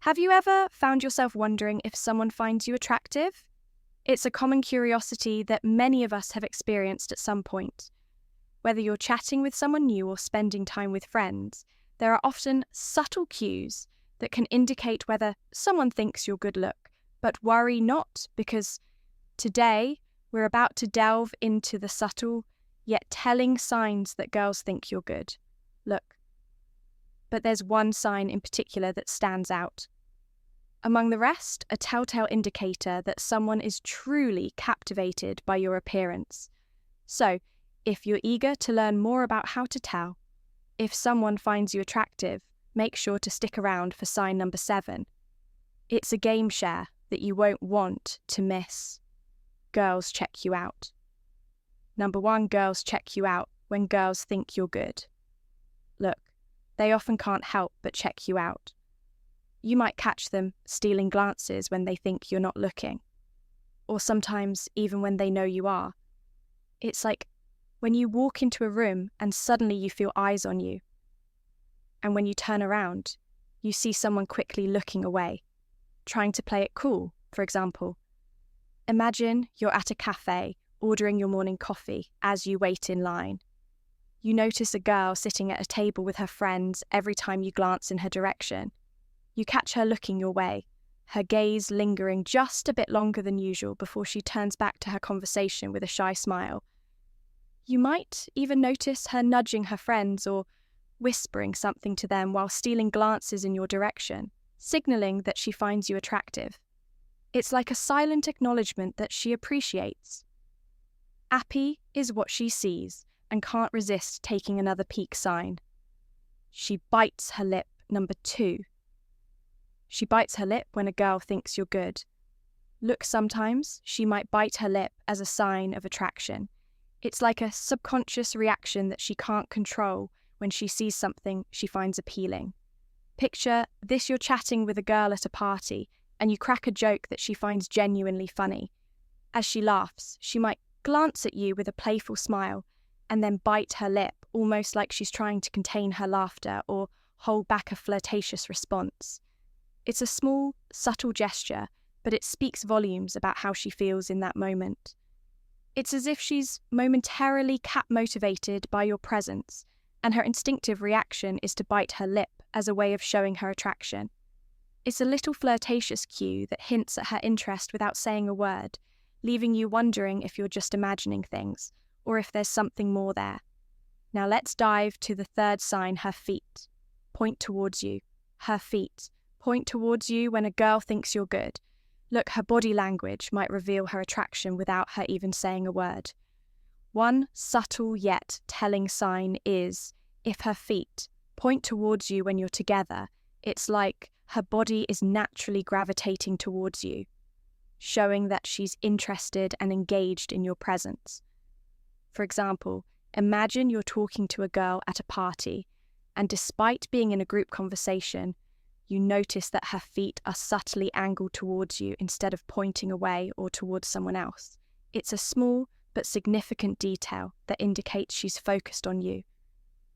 Have you ever found yourself wondering if someone finds you attractive? It's a common curiosity that many of us have experienced at some point. Whether you're chatting with someone new or spending time with friends, there are often subtle cues that can indicate whether someone thinks you're good look. But worry not, because today we're about to delve into the subtle yet telling signs that girls think you're good. Look. But there's one sign in particular that stands out. Among the rest, a telltale indicator that someone is truly captivated by your appearance. So, if you're eager to learn more about how to tell, if someone finds you attractive, make sure to stick around for sign number 7. It's a game share that you won't want to miss. Girls check you out. Number 1, girls check you out when girls think you're good. Look, they often can't help but check you out. You might catch them stealing glances when they think you're not looking, or sometimes even when they know you are. It's like when you walk into a room and suddenly you feel eyes on you, and when you turn around, you see someone quickly looking away, trying to play it cool, for example. Imagine you're at a cafe ordering your morning coffee as you wait in line. You notice a girl sitting at a table with her friends every time you glance in her direction. You catch her looking your way, her gaze lingering just a bit longer than usual before she turns back to her conversation with a shy smile. You might even notice her nudging her friends or whispering something to them while stealing glances in your direction, signaling that she finds you attractive. It's like a silent acknowledgement that she appreciates. Happy is what she sees and can't resist taking another peek sign. She bites her lip, number 2. She bites her lip when a girl thinks you're good. Look, sometimes she might bite her lip as a sign of attraction. It's like a subconscious reaction that she can't control when she sees something she finds appealing. Picture this: you're chatting with a girl at a party and you crack a joke that she finds genuinely funny. As she laughs, she might glance at you with a playful smile and then bite her lip, almost like she's trying to contain her laughter or hold back a flirtatious response. It's a small, subtle gesture, but it speaks volumes about how she feels in that moment. It's as if she's momentarily motivated by your presence, and her instinctive reaction is to bite her lip as a way of showing her attraction. It's a little flirtatious cue that hints at her interest without saying a word, leaving you wondering if you're just imagining things, or if there's something more there. Now let's dive to the 3rd sign, her feet. Point towards you. Her feet point towards you when a girl thinks you're good. Look, her body language might reveal her attraction without her even saying a word. One subtle yet telling sign is, if her feet point towards you when you're together, it's like her body is naturally gravitating towards you, showing that she's interested and engaged in your presence. For example, imagine you're talking to a girl at a party, and despite being in a group conversation, you notice that her feet are subtly angled towards you instead of pointing away or towards someone else. It's a small but significant detail that indicates she's focused on you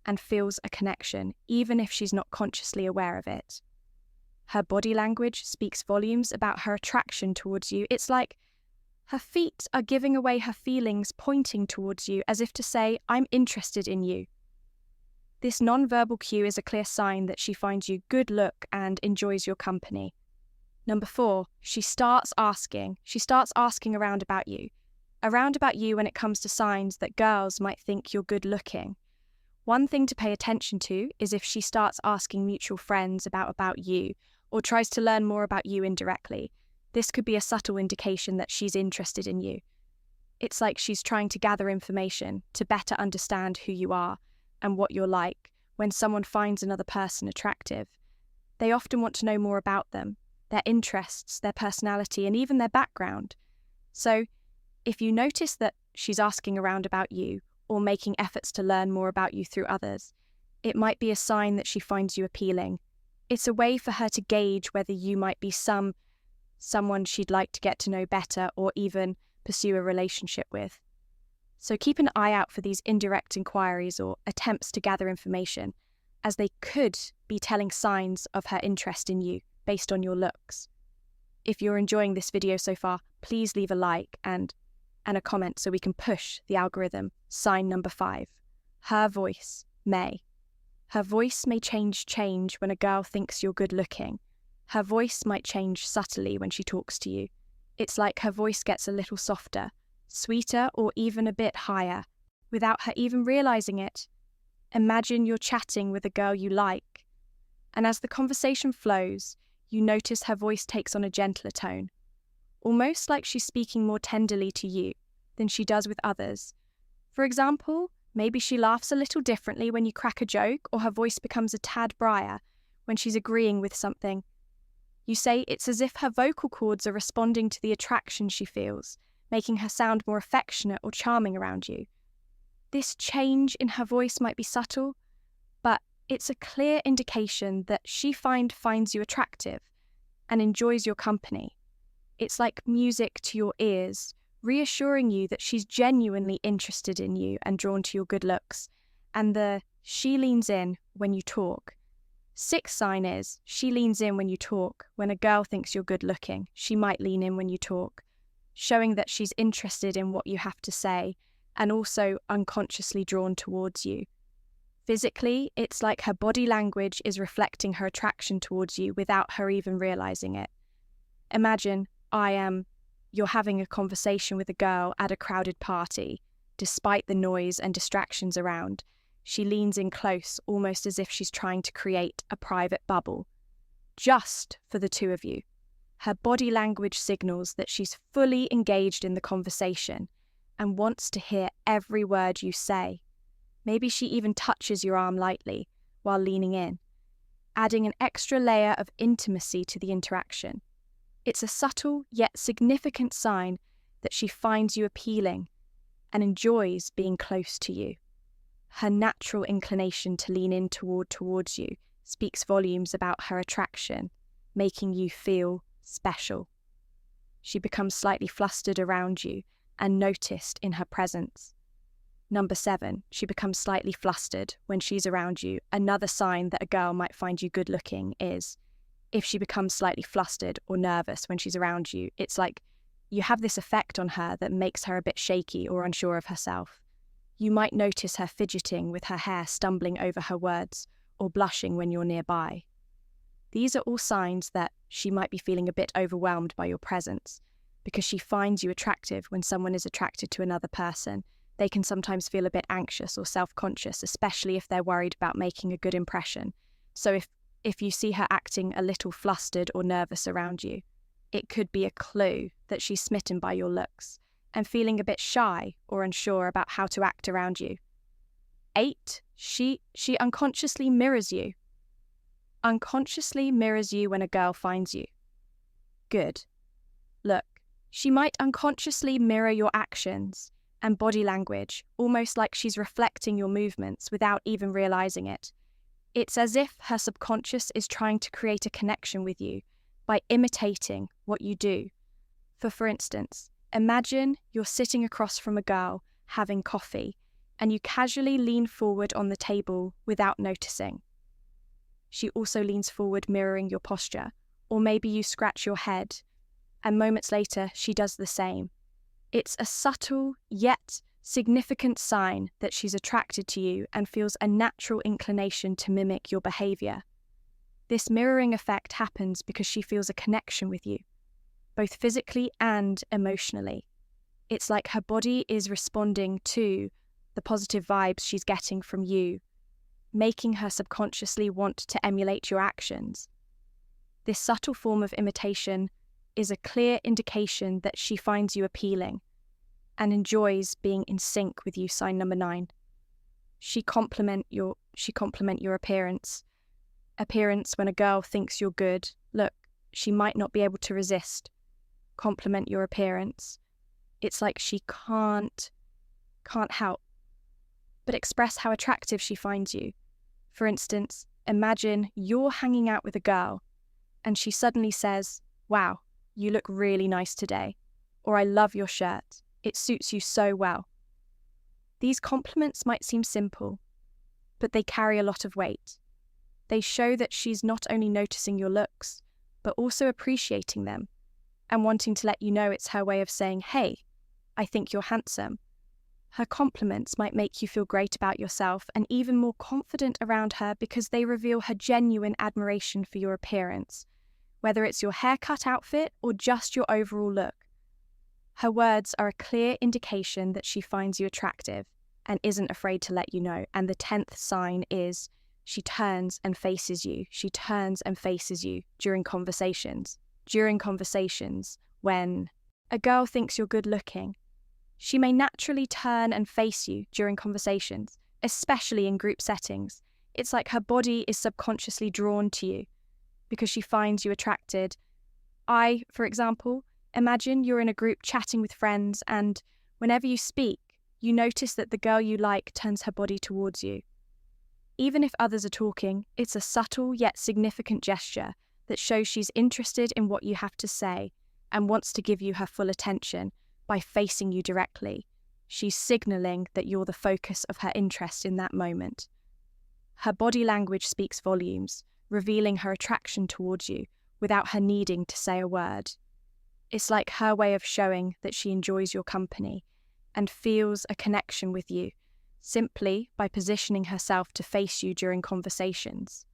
and feels a connection, even if she's not consciously aware of it. Her body language speaks volumes about her attraction towards you. It's like her feet are giving away her feelings, pointing towards you as if to say, I'm interested in you. This non-verbal cue is a clear sign that she finds you good look and enjoys your company. Number 4, she starts asking around about you when it comes to signs that girls might think you're good looking. One thing to pay attention to is if she starts asking mutual friends about you, or tries to learn more about you indirectly. This could be a subtle indication that she's interested in you. It's like she's trying to gather information to better understand who you are and what you're like. When someone finds another person attractive, they often want to know more about them, their interests, their personality, and even their background. So, if you notice that she's asking around about you or making efforts to learn more about you through others, it might be a sign that she finds you appealing. It's a way for her to gauge whether you might be someone she'd like to get to know better or even pursue a relationship with. So keep an eye out for these indirect inquiries or attempts to gather information, as they could be telling signs of her interest in you. based on your looks. If you're enjoying this video so far, please leave a like and a comment so we can push the algorithm. Sign number 5. Her voice may. Her voice may change when a girl thinks you're good looking. Her voice might change subtly when she talks to you. It's like her voice gets a little softer, sweeter, or even a bit higher, without her even realizing it. Imagine you're chatting with a girl you like, and as the conversation flows, you notice her voice takes on a gentler tone, almost like she's speaking more tenderly to you than she does with others. For example, maybe she laughs a little differently when you crack a joke, or her voice becomes a tad brighter when she's agreeing with something. You say it's as if her vocal cords are responding to the attraction she feels, making her sound more affectionate or charming around you. This change in her voice might be subtle, but it's a clear indication that she finds you attractive and enjoys your company. It's like music to your ears, reassuring you that she's genuinely interested in you and drawn to your good looks. And she leans in when you talk. 6th sign is she leans in when you talk. When a girl thinks you're good looking, she might lean in when you talk, showing that she's interested in what you have to say and also unconsciously drawn towards you. Physically, it's like her body language is reflecting her attraction towards you without her even realizing it. Imagine you're having a conversation with a girl at a crowded party. Despite the noise and distractions around, she leans in close, almost as if she's trying to create a private bubble, just for the two of you. Her body language signals that she's fully engaged in the conversation and wants to hear every word you say. Maybe she even touches your arm lightly while leaning in, adding an extra layer of intimacy to the interaction. It's a subtle yet significant sign that she finds you appealing and enjoys being close to you. Her natural inclination to lean in towards you speaks volumes about her attraction, making you feel special. She becomes slightly flustered around you and noticed in her presence. Number 7, she becomes slightly flustered when she's around you. Another sign that a girl might find you good looking is if she becomes slightly flustered or nervous when she's around you. It's like you have this effect on her that makes her a bit shaky or unsure of herself. You might notice her fidgeting with her hair, stumbling over her words, or blushing when you're nearby. These are all signs that she might be feeling a bit overwhelmed by your presence, because she finds you attractive. When someone is attracted to another person, they can sometimes feel a bit anxious or self-conscious, especially if they're worried about making a good impression. So if you see her acting a little flustered or nervous around you, it could be a clue that she's smitten by your looks and feeling a bit shy or unsure about how to act around you. 8, she unconsciously mirrors you. Unconsciously mirrors you when a girl finds you. Good. Look, she might unconsciously mirror your actions and body language, almost like she's reflecting your movements without even realizing it. It's as if her subconscious is trying to create a connection with you by imitating what you do. For instance, imagine you're sitting across from a girl having coffee and you casually lean forward on the table without noticing. She also leans forward, mirroring your posture, or maybe you scratch your head, and moments later she does the same. It's a subtle yet significant sign that she's attracted to you and feels a natural inclination to mimic your behavior. This mirroring effect happens because she feels a connection with you, both physically and emotionally. It's like her body is responding to the positive vibes she's getting from you, making her subconsciously want to emulate your actions. This subtle form of imitation is a clear indication that she finds you appealing and enjoys being in sync with you. Sign number 9. She compliment your appearance. Appearance when a girl thinks you're good. Look, she might not be able to resist. Compliment your appearance. It's like she can't help but express how attractive she finds you. For instance, imagine you're hanging out with a girl and she suddenly says, "Wow, you look really nice today," or "I love your shirt. It suits you so well." These compliments might seem simple, but they carry a lot of weight. They show that she's not only noticing your looks, but also appreciating them and wanting to let you know it's her way of saying, "Hey, I think you're handsome." Her compliments might make you feel great about yourself and even more confident around her because they reveal her genuine admiration for your appearance, whether it's your haircut, outfit, or just your overall look. Her words are a clear indication that she finds you attractive and isn't afraid to let you know. And the 10th sign is she turns and faces you. She turns and faces you during conversations. During conversations, when a girl thinks you're good looking, she may naturally turn and face you during conversations, especially in group settings. It's like her body is subconsciously drawn to you because she finds you attracted. For example, imagine you're in a group chatting with friends, and whenever you speak, you notice that the girl you like turns her body towards you. Even if others are talking, it's a subtle yet significant gesture that shows she's interested in what you have to say and wants to give you her full attention. By facing you directly, she's signaling that you're the focus of her interest in that moment. Her body language speaks volumes, revealing her attraction towards you without her needing to say a word. It's like her way of showing that she enjoys your company and feels a connection with you simply by positioning herself to face you during conversations.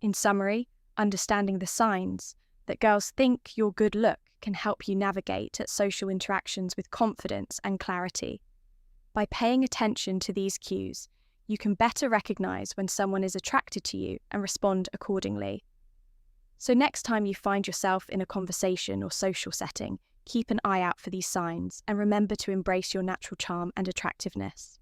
In summary, understanding the signs that girls think your good look can help you navigate at social interactions with confidence and clarity. By paying attention to these cues, you can better recognize when someone is attracted to you and respond accordingly. So next time you find yourself in a conversation or social setting, keep an eye out for these signs and remember to embrace your natural charm and attractiveness.